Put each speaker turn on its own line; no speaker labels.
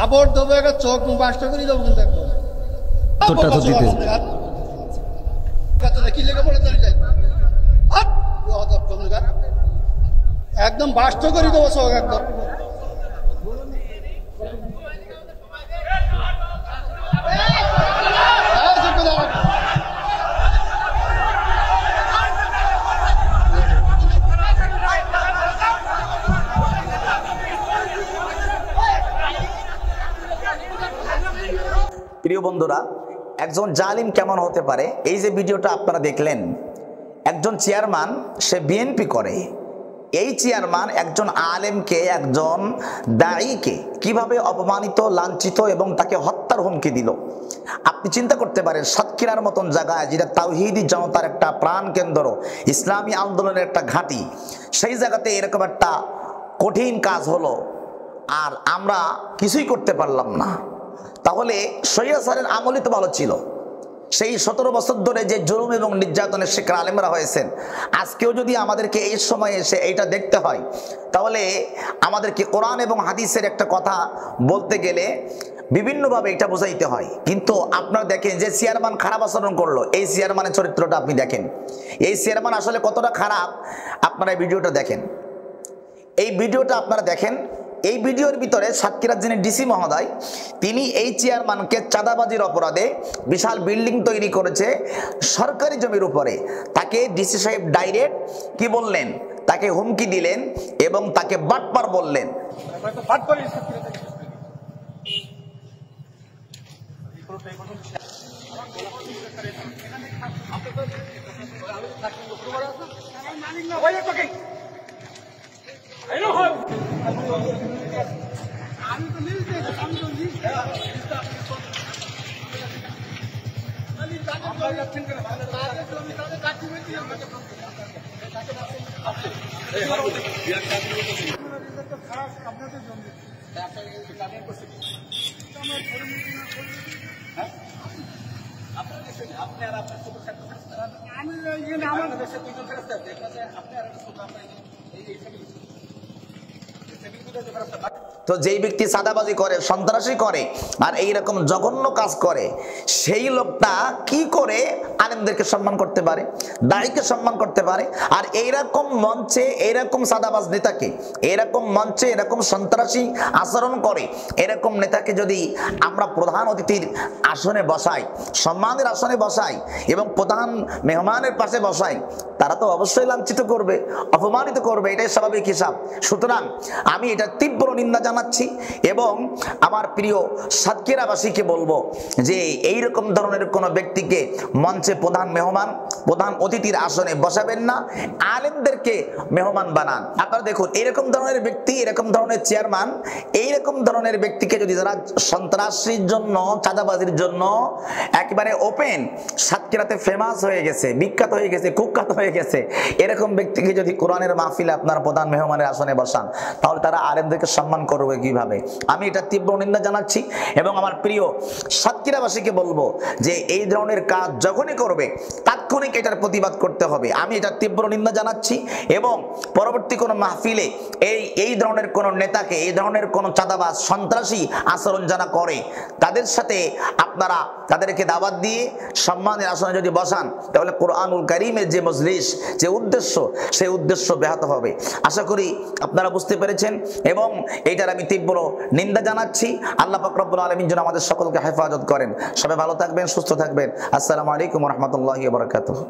থাবর দেবো একটা চোখ মুখ বাসটা করে দেবো কিন্তু একদম
তোরটা তো দিতে
কি লেগে পড়ে চলে যাই একদম বাষ্ট করে দেবো চোখ একদম
প্রিয় বন্ধুরা, একজন জালিম কেমন হতে পারে, এই যে ভিডিওটা আপনারা দেখলেন, একজন চেয়ারম্যান সে বিএনপি করে, এই চেয়ারম্যান একজন আলেমকে, একজন দায়ীকে কিভাবে অপমানিত, লাঞ্ছিত এবং তাকে হত্যার হুমকি দিল। আপনি চিন্তা করতে পারেন, সাতক্ষীরার মতন জায়গায়, যেটা তাওহীদি জনতার একটা প্রাণ কেন্দ্র, ইসলামী আন্দোলনের একটা ঘাঁটি, সেই জায়গাতে এরকম একটা কঠিন কাজ হলো আর আমরা কিছুই করতে পারলাম না। তাহলে স্বৈরাচারের আমলই তো ভালো ছিল। সেই 17 বছর ধরে যে জুলুম এবং নির্যাতনের শিকার আলেমরা হয়েছেন, আজকেও যদি আমাদেরকে এই সময়ে এসে এইটা দেখতে হয়, তাহলে আমাদেরকে কোরআন এবং হাদিসের একটা কথা বলতে গেলে বিভিন্নভাবে এটা বোঝাইতে হয়। কিন্তু আপনারা দেখেন যে চেয়ারম্যান খারাপ আচরণ করলো, এই চেয়ারম্যানের চরিত্রটা আপনি দেখেন, এই চেয়ারম্যান আসলে কতটা খারাপ। আপনারা এই ভিডিওটা দেখেন, এই ভিডিওটা আপনারা দেখেন। এই ভিডিওর ভিতরে সাতক্ষীরার যিনি ডিসি মহোদয়, তিনি এই চেয়ারম্যানকে চাঁদাবাজির অপরাধে বিশাল বিল্ডিং তৈরি করেছে সরকারি জমির উপরে, তাকে ডিসি সাহেব ডাইরেক্ট কি বললেন, তাকে হুমকি দিলেন এবং তাকে বাটপার বললেন। তো যেই ব্যক্তি চাঁদাবাজি করে, সন্ত্রাসী করে আর এইরকম জঘন্য কাজ করে, সেই লোকটা কি করে আলেমদেরকে সম্মান করতে পারে, দায়ীকে সম্মান করতে পারে? আর এইরকম মঞ্চে এইরকম চাঁদাবাজ নেতাকে, এরকম মঞ্চে এরকম সন্ত্রাসী আচরণ করে এরকম নেতাকে যদি আমরা প্রধান অতিথির আসনে বসাই, সম্মানের আসনে বসাই এবং প্রধান মেহমানের পাশে বসাই, তারা তো অবশ্যই লাঞ্ছিত করবে, অপমানিত করবে, এটাই স্বাভাবিক হিসাব। সুতরাং আমি এটা তীব্র নিন্দা জানাচ্ছি এবং আমার প্রিয় সাতক্ষীরাবাসীকে বলবো যে এইরকম ধরনের কোনো ব্যক্তিকে মঞ্চে প্রধান মেহমান, প্রধান অতিথির আসনে বসাবেন না, আলেমদেরকে মেহমান বানান। আপনারা দেখুন, এরকম ধরনের ব্যক্তি, এরকম ধরনের চেয়ারম্যান, এইরকম ধরনের ব্যক্তিকে যদি যারা সন্ত্রাসীর জন্য, চাঁদাবাজির জন্য একেবারে ওপেন সাতক্ষীরাতে ফেমাস হয়ে গেছে, বিখ্যাত হয়ে গেছে, কুখ্যাত হয়ে গেছে, এরকম ব্যক্তিকে যদি কোরআনের মাহফিলে আপনারা প্রধান মেহমানের আসনে বসান, তাহলে তারা আলেমদেরকে সম্মান করবে কিভাবে? আমি এটা তীব্র নিন্দা জানাচ্ছি এবং আমার প্রিয় সাতক্ষীরাবাসীকে বলবো যে এই ধরনের কাজ যখনই করবে তাৎক্ষণিক এটার প্রতিবাদ করতে হবে। আমি এটা তীব্র নিন্দা জানাচ্ছি এবং পরবর্তী কোনো মাহফিলে এই ধরনের কোনো নেতাকে, এই ধরনের কোনো চাঁদাবাজ, সন্ত্রাসী আচরণ যারা করে, তাদের সাথে আপনারা তাদেরকে দাওয়াত দিয়ে সম্মানের আসনে যদি বসান, তাহলে কোরআনুল কারীমের যে মজলিস, যে উদ্দেশ্য, সেই উদ্দেশ্য ব্যাহত হবে। আশা করি আপনারা বুঝতে পেরেছেন এবং এইটার আমি তীব্র নিন্দা জানাচ্ছি। আল্লাহ পাক রব্বুল আলামিন যেন আমাদের সকলকে হেফাজত করেন। সবাই ভালো থাকবেন, সুস্থ থাকবেন। আসসালামু আলাইকুম ওয়া রাহমাতুল্লাহি ওয়া বারাকাতুহু।